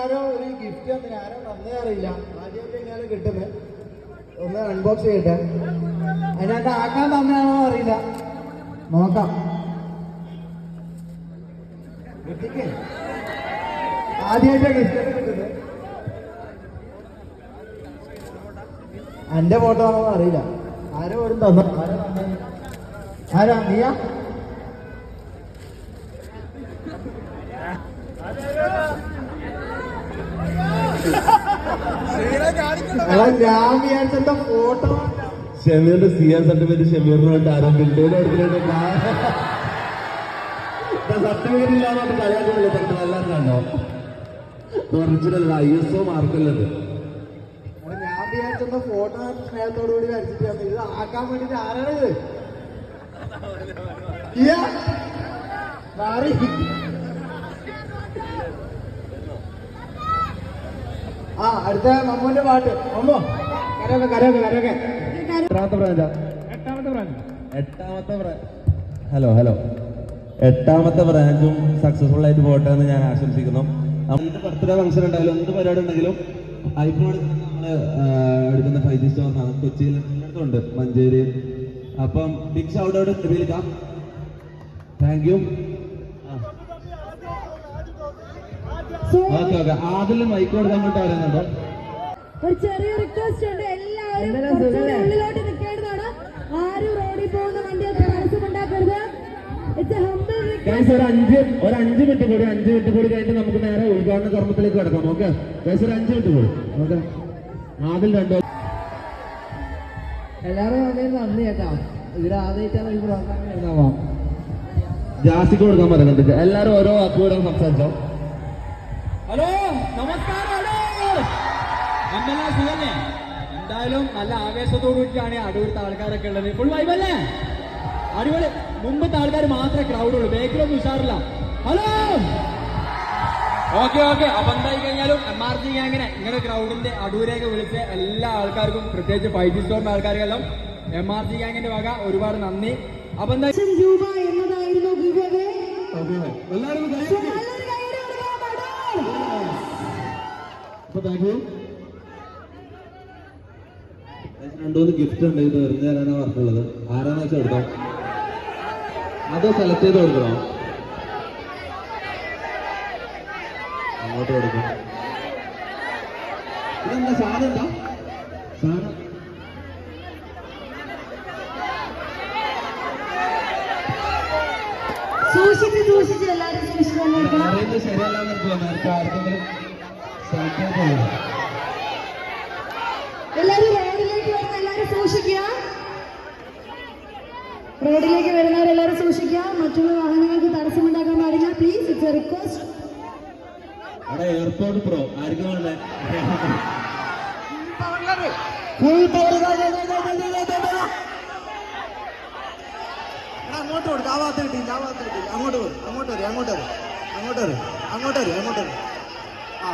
ആരോ ഒരു ഗിഫ്റ്റ് തന്നിന്, ആരോ തന്നേ അറിയില്ല. ആദ്യമായിട്ട് എങ്ങനെ കിട്ടുന്നത് ഒന്ന് അൺബോക്സ് ചെയ്യട്ടെ. അതിനകത്ത് ആക്കാൻ തന്നെയാണോ അറിയില്ല, നോക്കാം. ആദ്യമായിട്ടാണ് ഗിഫ്റ്റ് കിട്ടുന്നത്. എന്റെ ഫോട്ടോ ആണോ അറിയില്ല. ആരോ ഒരു തന്നു. ആരാ നീയാ? ഞാൻ വിചാരിച്ച ഫോട്ടോ ഷമീറിന്റെ CR സർട്ടിഫിക്കറ്റ് ഷമീറിനോട്ട് ആരംഭിച്ചു സർട്ടിഫിക്കറ്റ് ഇല്ലാതെ കളിയാക്കുന്നില്ല. എല്ലാം കണ്ടോ? Original ISO മാർക്കുള്ളത്. ഞാൻ വിചാരിച്ച ഫോട്ടോ സ്നേഹത്തോടു കൂടി വരച്ചിട്ട് ഇത് ആക്കാൻ വേണ്ടിട്ട് ആരാണ് ഇത്? ആ അടുത്ത മമ്മൂന്റെ പാട്ട്. മമ്മോ കരയൊക്കെ കരയൊക്കെ കരയൊക്കെ. എട്ടാമത്തെ ബ്രാഞ്ചാ? എട്ടാമത്തെ ബ്രാഞ്ച്. ഹലോ ഹലോ, 8ാമത്തെ ബ്രാഞ്ചും സക്സസ്ഫുൾ ആയിട്ട് പോട്ടെ എന്ന് ഞാൻ ആശംസിക്കുന്നു. നമ്മുടെ ബർത്ത്ഡേ ഫംഗ്ഷൻ ഉണ്ടായാലും എന്ത് പരിപാടി ഉണ്ടെങ്കിലും ഐഫോൺ നമ്മള് എടുക്കുന്ന 5G സ്റ്റോറിനാണ്. കൊച്ചിയിൽ ഉണ്ട്, മഞ്ചേരി. അപ്പം ബിഗ് ഷൗട്ട് ഔട്ട് വിളിക്കാം. Thank you. ഓക്കെ ഓക്കെ, ആദ്യം മൈക്ക് കൊടുക്കാൻ വേണ്ടി പറയുന്നുണ്ട്. ഒരു ചെറിയ റിക്വസ്റ്റ് ഉണ്ട്, എല്ലാവരും ഉള്ളിലോട്ട് നിൽക്കേണ്ടതാണ്. ആരും റോഡിൽ പോകുന്ന വണ്ടികൾ തടസ്സമുണ്ടാക്കരുത്. ഒരു 5 മിനിറ്റ് കൂടി, 5 മിനിറ്റ് കൂടി കഴിഞ്ഞിട്ട് നമുക്ക് നേരെ ഉദ്ഘാടന കർമ്മത്തിലേക്ക് കിടക്കാം. ഓക്കെ ഗൈസ്, ഒരു 5 മിനിറ്റ് കൂടി. ഓക്കെ, ആദ്യം രണ്ടോ എല്ലാവരും വളരെ നന്ദി കേട്ടോ. ഇതിൽ ആദ്യമായിട്ടാണ് ഈ പ്രോഗ്രാം എഴുതാവാം. ജാസിക്ക് കൊടുക്കാൻ പറയുന്നുണ്ട്. എല്ലാരും ഓരോ വാക്കുകൂടെ സംസാരിച്ചോ. ഹലോ നമസ്കാരം. സുഖല്ലേ? എന്തായാലും നല്ല ആവേശത്തോടുകൂടിയാണ് അടൂരത്തെ ആൾക്കാരൊക്കെ ഉള്ളത്. ഫുൾ വൈബല്ലേ? അടിപൊളി. മുമ്പത്തെ ആൾക്കാർ മാത്രമേ ക്രൗഡുള്ളൂ, ബേക്കിലൊന്നും ഉഷാറില്ല. Hello okay okay. അപ്പൊ എന്തായി കഴിഞ്ഞാലും MRG ഗ്യാങ്ങിനെ ഇങ്ങനെ ക്രൗഡിന്റെ അടൂരേക്ക് വിളിച്ച എല്ലാ ആൾക്കാർക്കും, പ്രത്യേകിച്ച് 5G സ്റ്റോറിന്റെ ആൾക്കാർക്കെല്ലാം MRG ഗ്യാങ്ങിന്റെ വക ഒരുപാട് നന്ദി. അപ്പൊ എന്താ രൂപ എന്നതായിരുന്നു രണ്ടുമൂന്ന് ഗിഫ്റ്റ് ഉണ്ട്. ഇത് വെറുതെ തരാനാണ് പറഞ്ഞുള്ളത്. ആരാന്ന് വെച്ചാൽ എടുത്തോ, അതോ സെലക്ട് ചെയ്ത് കൊടുക്കണോ? അങ്ങോട്ട് കൊടുക്കും. ഇതെന്താ സാധനം? എന്താ സാധനം? സൂക്ഷിച്ച് എല്ലാവരും അറിയുന്നത് ശരിയല്ലാന്ന് തോന്നുന്നു. ആർക്കെങ്കിലും സെലക്ട് ചെയ്ത് കൊടുക്കണം. എല്ലാവരും റോഡിലേക്ക് വരുന്ന എല്ലാവരും സൂക്ഷിക്കുക. റോഡിലേക്ക് വരുന്നവരെല്ലാവരും സൂക്ഷിക്കുക. മറ്റുള്ള വാഹനങ്ങൾക്ക് തടസ്സമുണ്ടാക്കാൻ പാടില്ല. Please, it's A request. അവിടെ എയർപോർട്ട് പ്രോ ആർക്കും വേണ്ടേ? അങ്ങോട്ട് കൊടുക്കും. ആ ഭാഗത്ത് കിട്ടില്ല, ആ ഭാഗത്ത് കിട്ടില്ല. അങ്ങോട്ട് വരും, അങ്ങോട്ട് വരും, അങ്ങോട്ട് വരും, അങ്ങോട്ട് വരും, അങ്ങോട്ട് വരും, അങ്ങോട്ട് വരും. ആ